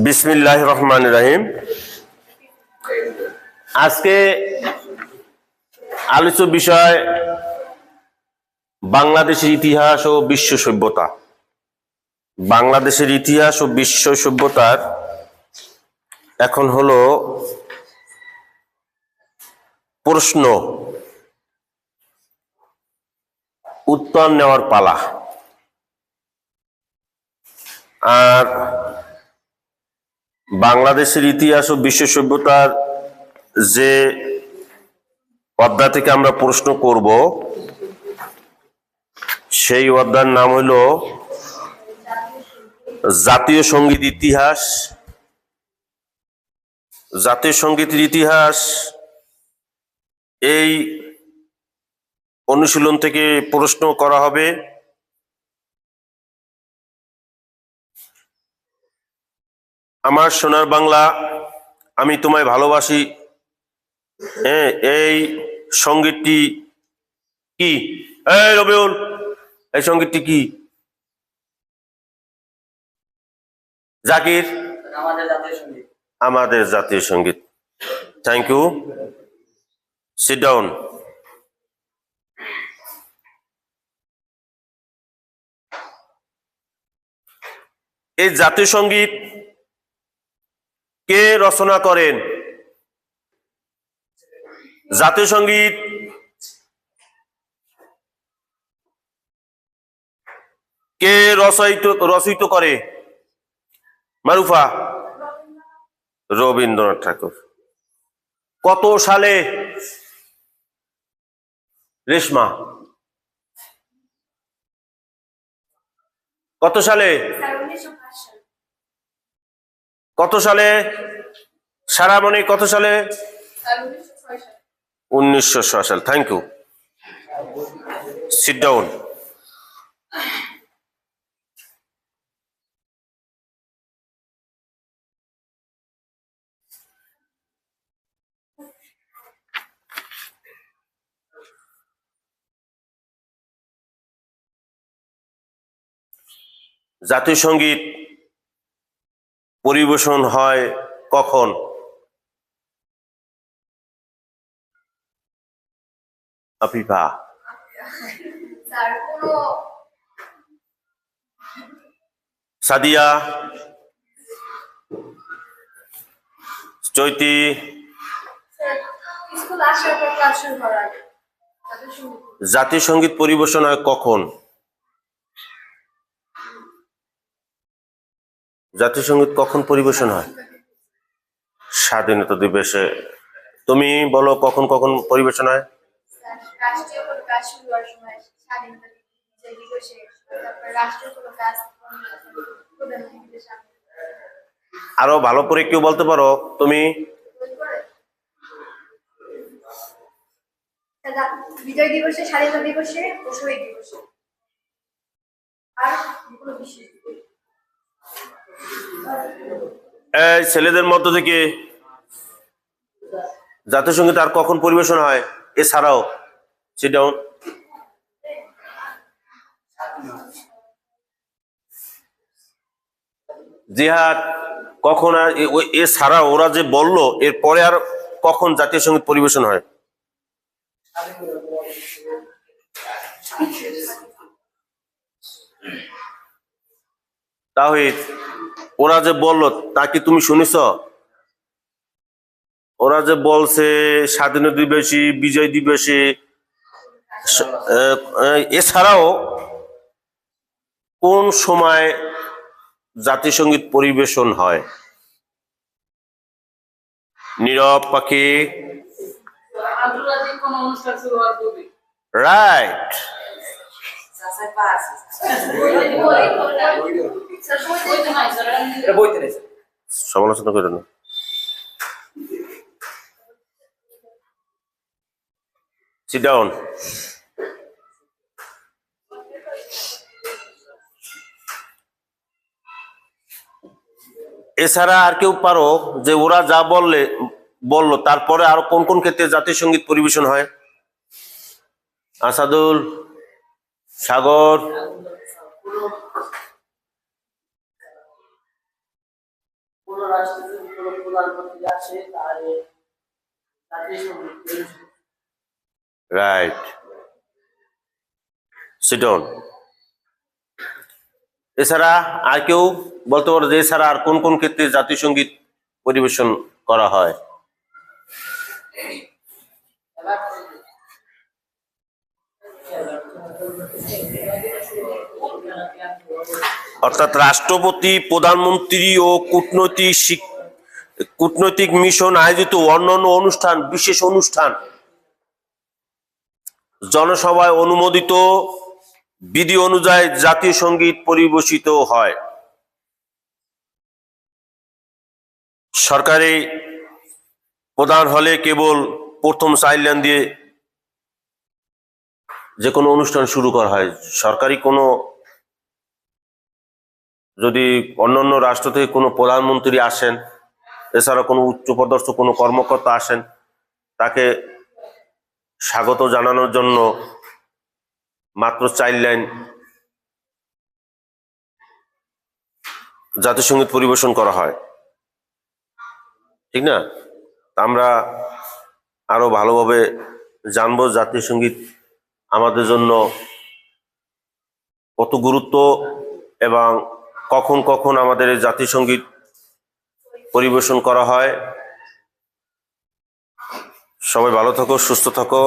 বিসমিল্লাহির রহমানির রহিম। আজকে আলোচ্য বিষয় বাংলাদেশের ইতিহাস ও বিশ্ব সভ্যতা। বাংলাদেশের ইতিহাস ও বিশ্ব সভ্যতার এখন হলো প্রশ্ন উত্তর নেওয়ার পালা। আর বাংলাদেশের ইতিহাস ও বিশ্ব সভ্যতার যে অধ্যায় থেকে আমরা প্রশ্ন করব সেই অধ্যায়ের নাম হইল জাতীয় সঙ্গীত ইতিহাস। জাতীয় সঙ্গীতের ইতিহাস এই অনুশীলন থেকে প্রশ্ন করা হবে। আমার সোনার বাংলা, আমি তোমায় ভালোবাসি, এই সঙ্গীতটি কি? এই রবিউল, এই সঙ্গীতটি কি? জাকির, আমাদের জাতীয় সঙ্গীত। Thank you, sit down. এই জাতীয় সঙ্গীত কে রচনা করেন? জাতীয় সঙ্গীত কে রচিত করে? মারুফা? রবীন্দ্রনাথ ঠাকুর। কত সালে? রেশমা কত সালে? কত সালে? সারামণি কত সালে? 1906 সাল। Thank you, sit down. জাতীয় সঙ্গীত পরিবেশন হয় কখন? আফিফা? সাদিয়া? চৈতি? জাতীয় সঙ্গীত পরিবেশন হয় কখন? জাতীয় সঙ্গীত কখন পরিবেশন হয়? স্বাধীনতা দিবসে। তুমি বলো কখন কখন পরিবেশন হয়? আরো ভালো করে কেউ বলতে পারো? তুমি? বিজয় দিবসে, স্বাধীনতা দিবসে ও শহীদ দিবসে। এই ছেলেদের মধ্য থেকে জাতীয় সঙ্গীত আর কখন পরিবেশন হয় এছাড়াও? Sit down. জিহাদ, কখন? আর এছাড়া ওরা যে বললো এরপরে আর কখন জাতীয় সঙ্গীত পরিবেশন হয়? তাহিদ, ওরা যে বললো তা কি তুমি শুনেছ? ওরা যে বলছে স্বাধীনতা দিবসে, বিজয় দিবসে, এছাড়াও কোন সময় জাতীয় সঙ্গীত পরিবেশন হয়? নীরব পাখি? রাইট। সমালোচনা করে না। Sit down. এছাড়া আর কেউ পারো যে ওরা যা বললো তারপরে আরো কোন কোন ক্ষেত্রে জাতীয় সঙ্গীত পরিবেশন হয়? আসাদুল, সাগর? রাষ্ট্রে যদি কোনো প্রধানমন্ত্রী আসে তাহলে জাতীয় সঙ্গীত পরিবেশন। রাইট, সিটন। এছাড়া আর কেউ বলতে পারো যে এছাড়া আর কোন কোন ক্ষেত্রে জাতীয় সঙ্গীত পরিবেশন করা হয়? অর্থাৎ রাষ্ট্রপতি, প্রধানমন্ত্রী ও কূটনৈতিক মিশন আয়োজিত অন্যান্য অনুষ্ঠান, বিশেষ অনুষ্ঠান, জনসভায় অনুমোদিত বিধি অনুযায়ী জাতীয় সঙ্গীত পরিবেশিত হয়। সরকারি প্রধান হলে কেবল প্রথম চাইল্ড দিয়ে যে কোনো অনুষ্ঠান শুরু করা হয়। সরকারি কোনো যদি অন্যান্য রাষ্ট্র থেকে কোনো প্রধানমন্ত্রী আসেন, এছাড়া কোনো উচ্চপদস্থ কোনো কর্মকর্তা আসেন, তাকে স্বাগত জানানোর জন্য মাত্র 4 লাইন জাতীয় সঙ্গীত পরিবেশন করা হয়, ঠিক না? আমরা আরো ভালোভাবে জানবো জাতীয় সঙ্গীত আমাদের জন্য কত গুরুত্ব এবং কখন কখন আমাদের এই জাতীয় সঙ্গীত পরিবেশন করা হয়। সবাই ভালো থাকো, সুস্থ থাকো।